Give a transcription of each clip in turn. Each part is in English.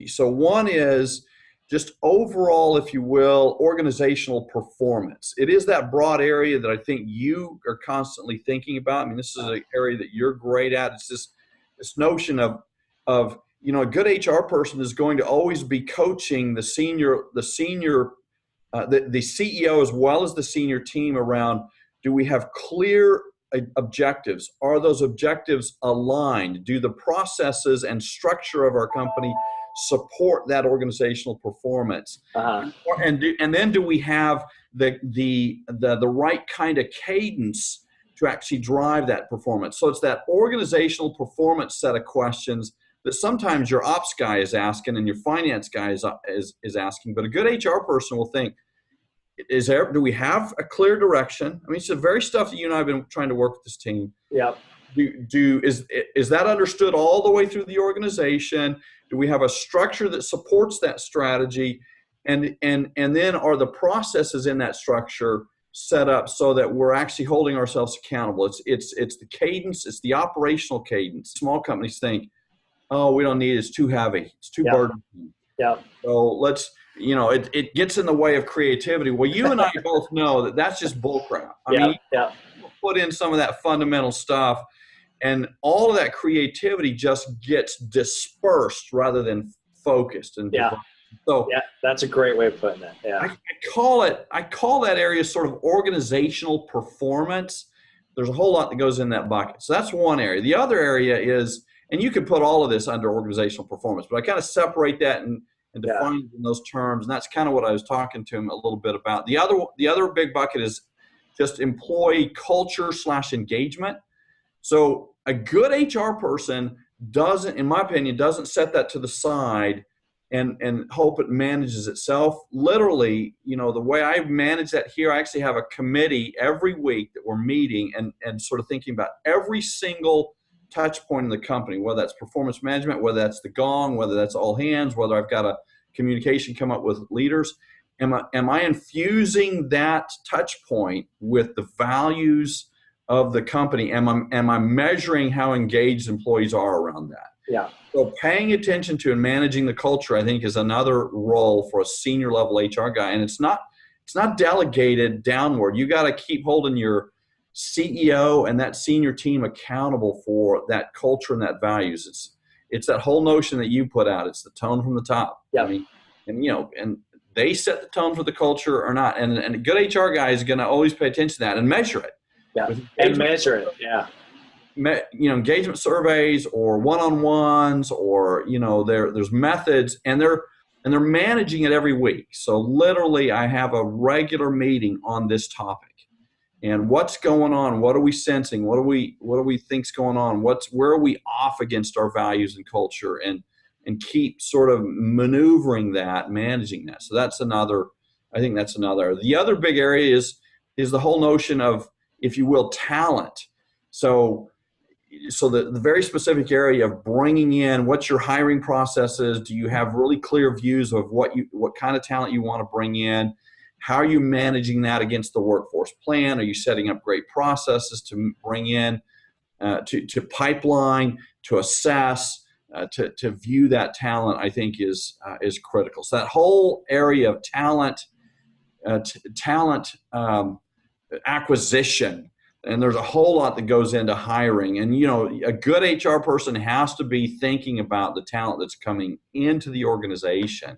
So one is just overall, if you will, organizational performance. It is that broad area that I think you are constantly thinking about. I mean, this is an area that you're great at. It's this notion of a good HR person is going to always be coaching the CEO as well as the senior team around, do we have clear objectives? Are those objectives aligned? Do the processes and structure of our company support that organizational performance? And then do we have the right kind of cadence to actually drive that performance? So it's that organizational performance set of questions that sometimes your ops guy is asking and your finance guy is asking, but a good HR person will think, do we have a clear direction? I mean, it's the very stuff that you and I have been trying to work with this team. Yeah. Is that understood all the way through the organization? Do we have a structure that supports that strategy? And then are the processes in that structure set up so that we're actually holding ourselves accountable? It's the cadence, it's the operational cadence. Small companies think, oh, we don't need it, it's too heavy, it's too burdensome. Yeah. So it gets in the way of creativity. Well, you and I both know that that's just bullcrap. I mean, put in some of that fundamental stuff, and all of that creativity just gets dispersed rather than focused. And so that's a great way of putting it. Yeah, I call that area sort of organizational performance. There's a whole lot that goes in that bucket. So that's one area. The other area is, and you could put all of this under organizational performance, but I kind of separate that and define it in those terms, and that's kind of what I was talking to him a little bit about. The other big bucket is just employee culture / engagement. So a good HR person doesn't, in my opinion, doesn't set that to the side and hope it manages itself. Literally, the way I manage that here, I actually have a committee every week that we're meeting and sort of thinking about every single touch point in the company, whether that's performance management, whether that's the gong, whether that's all hands, whether I've got a communication come up with leaders. Am I infusing that touch point with the values of the company? Am I measuring how engaged employees are around that? Yeah. So paying attention to and managing the culture, I think, is another role for a senior level HR guy. And it's not delegated downward. You got to keep holding your CEO and that senior team accountable for that culture and that values. It's that whole notion that you put out. It's the tone from the top. Yeah. I mean, and they set the tone for the culture or not. And a good HR guy is going to always pay attention to that and measure it. Yeah. And measure it. Yeah. Engagement surveys or one-on-ones or, there's methods and they're managing it every week. So literally I have a regular meeting on this topic. And what's going on? What are we sensing? What do we think's going on? Where are we off against our values and culture? And keep sort of maneuvering that, managing that. So I think that's another. The other big area is the whole notion of, if you will, talent. So the very specific area of bringing in, what's your hiring processes? Do you have really clear views of what kind of talent you want to bring in? How are you managing that against the workforce plan? Are you setting up great processes to bring in, to pipeline, to assess, to view that talent? I think is critical. So that whole area of talent acquisition, and there's a whole lot that goes into hiring. And a good HR person has to be thinking about the talent that's coming into the organization.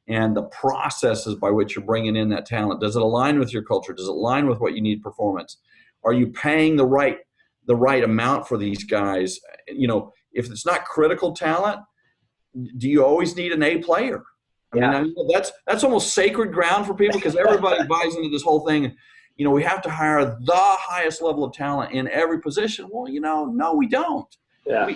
And the processes by which you're bringing in that talent. Does it align with your culture? Does it align with what you need performance? Are you paying the right amount for these guys? If it's not critical talent, do you always need an A player? I mean, that's almost sacred ground for people because everybody buys into this whole thing. We have to hire the highest level of talent in every position. Well, no, we don't. Yeah.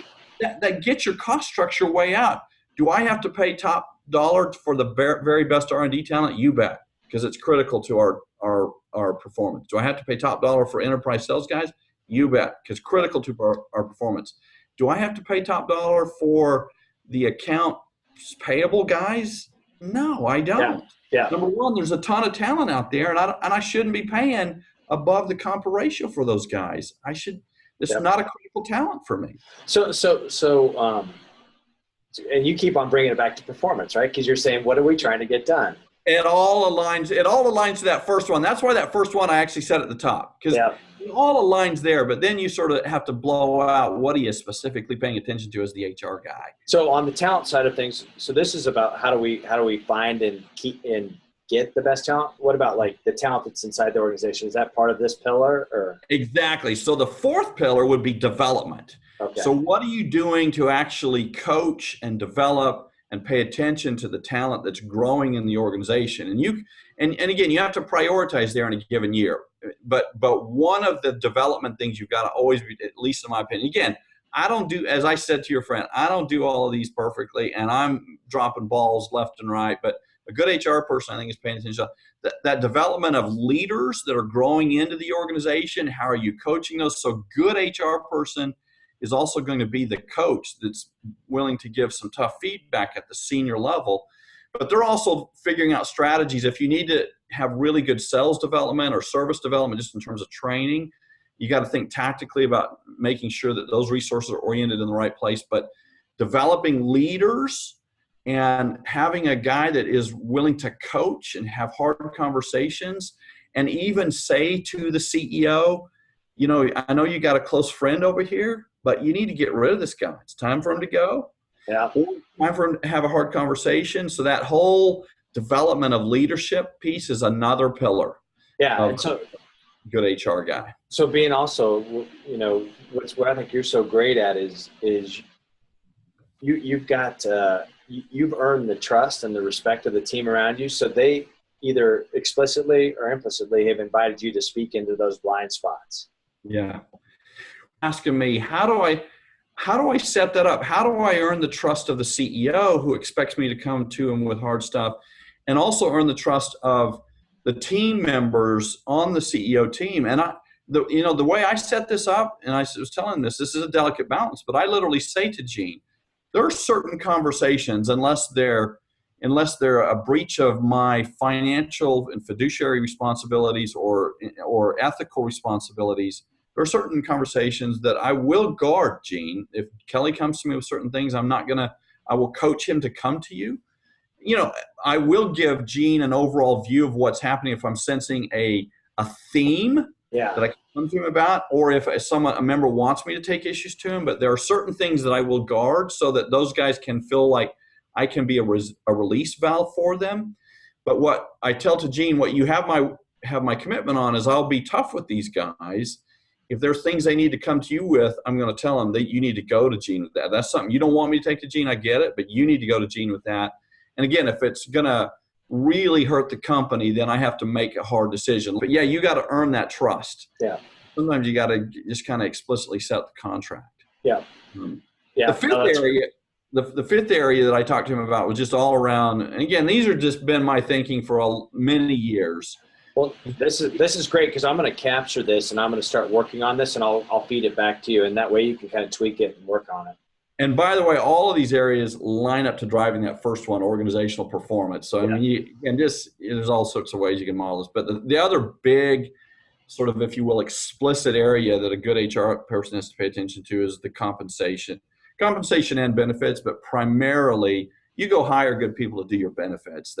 That gets your cost structure way out. Do I have to pay top dollar for the very best R&D talent? You bet, because it's critical to our performance. Do I have to pay top dollar for enterprise sales guys? You bet, because critical to our performance. Do I have to pay top dollar for the accounts payable guys? No, I don't. Yeah. Number one, there's a ton of talent out there, and I shouldn't be paying above the comp ratio for those guys. This is not a critical talent for me. So And you keep on bringing it back to performance, right? Because you're saying, what are we trying to get done? It all aligns. It all aligns to that first one. That's why that first one I actually said at the top, because it all aligns there. But then you sort of have to blow out what are you specifically paying attention to as the HR guy. So on the talent side of things, so this is about how do we find and keep and get the best talent? What about like the talent that's inside the organization? Is that part of this pillar or? Exactly. So the fourth pillar would be development. Okay. So what are you doing to actually coach and develop and pay attention to the talent that's growing in the organization? And again, you have to prioritize there in a given year. But one of the development things you've got to always be, at least in my opinion, again, I don't do, as I said to your friend, I don't do all of these perfectly, and I'm dropping balls left and right. But a good HR person, I think, is paying attention to that development of leaders that are growing into the organization. How are you coaching those? So good HR person is also going to be the coach that's willing to give some tough feedback at the senior level. But they're also figuring out strategies. If you need to have really good sales development or service development, just in terms of training, you got to think tactically about making sure that those resources are oriented in the right place. But developing leaders and having a guy that is willing to coach and have hard conversations and even say to the CEO, you know, I know you got a close friend over here, but you need to get rid of this guy. It's time for him to go. Yeah. Time for him to have a hard conversation. So that whole development of leadership piece is another pillar. Yeah. And so good HR guy. So being also, you know, what I think you're so great at is you've got you've earned the trust and the respect of the team around you. So they either explicitly or implicitly have invited you to speak into those blind spots. Yeah. Asking me, how do I set that up? How do I earn the trust of the CEO who expects me to come to him with hard stuff, and also earn the trust of the team members on the CEO team? And the way I set this up, and I was telling this is a delicate balance, but I literally say to Gene, there are certain conversations, unless they're a breach of my financial and fiduciary responsibilities or ethical responsibilities, there are certain conversations that I will guard, Gene. If Kelly comes to me with certain things, I will coach him to come to you. You know, I will give Gene an overall view of what's happening if I'm sensing a theme that I can come to him about, or if a member wants me to take issues to him. But there are certain things that I will guard so that those guys can feel like I can be a release valve for them. But what I tell to Gene, what you have my commitment on is I'll be tough with these guys. If there's things they need to come to you with, I'm going to tell them that you need to go to Gene with that. That's something you don't want me to take to Gene. I get it, but you need to go to Gene with that. And again, if it's going to really hurt the company, then I have to make a hard decision. But yeah, you got to earn that trust. Yeah. Sometimes you got to just kind of explicitly set the contract. Yeah. The fifth area that I talked to him about was just all around. And again, these are just been my thinking for many years. Well, this is great because I'm going to capture this and I'm going to start working on this and I'll feed it back to you. And that way you can kind of tweak it and work on it. And by the way, all of these areas line up to driving that first one, organizational performance. So, I mean, there's all sorts of ways you can model this. But the other big sort of, if you will, explicit area that a good HR person has to pay attention to is the compensation and benefits, but primarily you go hire good people to do your benefits.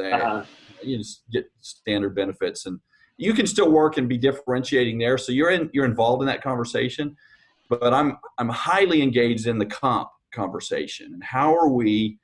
You just get standard benefits, and you can still work and be differentiating there. So you're involved in that conversation, but I'm highly engaged in the comp conversation. And how are we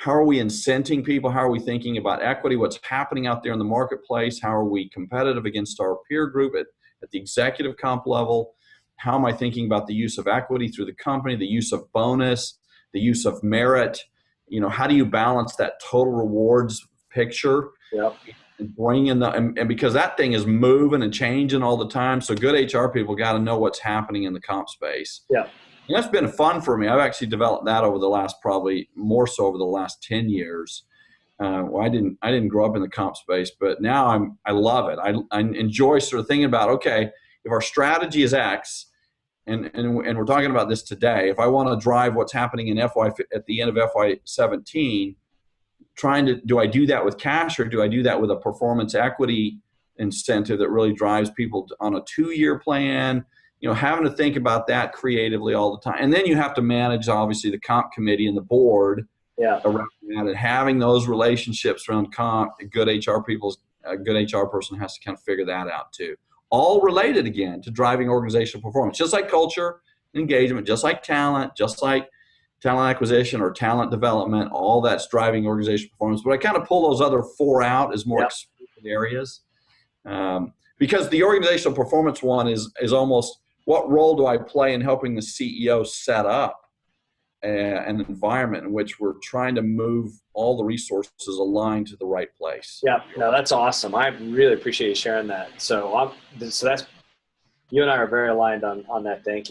incenting people? How are we thinking about equity? What's happening out there in the marketplace? How are we competitive against our peer group at the executive comp level? How am I thinking about the use of equity through the company, the use of bonus, the use of merit? You know, how do you balance that total rewards picture? Yep. And bring in and because that thing is moving and changing all the time. So good HR people got to know what's happening in the comp space. Yeah. And that's been fun for me. I've actually developed that over the last, probably more so over the last 10 years. Well, I didn't grow up in the comp space, but now I love it. I enjoy sort of thinking about, okay, if our strategy is X, and we're talking about this today, if I want to drive what's happening in at the end of FY17, do I do that with cash, or do I do that with a performance equity incentive that really drives people on a 2-year plan? You know, having to think about that creatively all the time. And then you have to manage, obviously, the comp committee and the board Yeah. around that, and having those relationships around comp. A good HR person has to kind of figure that out too. All related again to driving organizational performance, just like culture, engagement, just like talent acquisition or talent development. All that's driving organizational performance. But I kind of pull those other four out as more explicit areas, because the organizational performance one is almost, what role do I play in helping the CEO set up an environment in which we're trying to move all the resources aligned to the right place. Yeah, no, that's awesome. I really appreciate you sharing that. So that's, you and I are very aligned on that. Thank you.